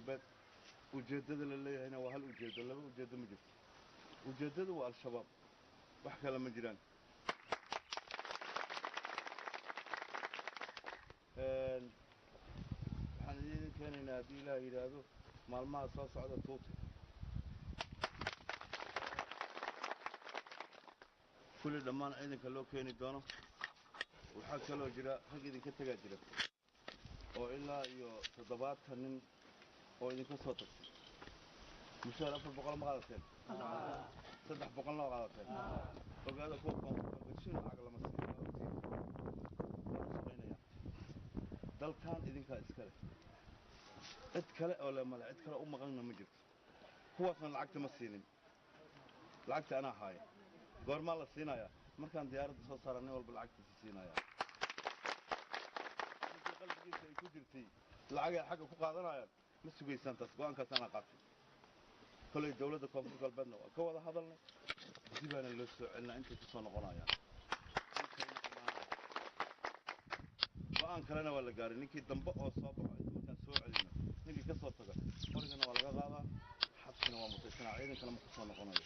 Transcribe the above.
galbeed ujeedada la leeyahayna waa hal ujeedo laba ujeedo ma jirto ujeedadu waa al-shabaab wax kale ma jiraan waxaan idin keenaynaa haddii ilaah yidhaahdo maalmaha soo socda tuuti kulli dhammaan ciidanka loo keeni doono waxaa kaloo jira rag idinka tagaa jira oo ilaa iyo 70 nin oo idinka soo tagtay mushaar 400 ma qaadateen 300 loo qaadateen ogaada kuwa koonfurgalbeed lacag lama siiyo dalkan idinkaa iska leh cid kale oo la mala cid kale u maqanna ma jirto kuwaasna lacagta ma siinin lacagta anaa haaya goormaa la siinayaa markaan diyaaradda soo saaran nin walba lacagtiisa siinayaa qalbigiisa ay ku jirtay lacagay xagga ku qaadanayaan ma sugaysaan taas go'aankaas anaa qaatay kolay dawladda koonfur galbeedna waa ka wada hadalnay dibaana loo soo celinaa intay ku soo noqonayaan go'aan kalena waa la gaaray ninkii dambe oo soo baxo inta markaan soo celino ninkii ka soo taga qorigana waa laga qaadaa xabsina waa mutaysanaa ciidankana ma ku soo noqonayo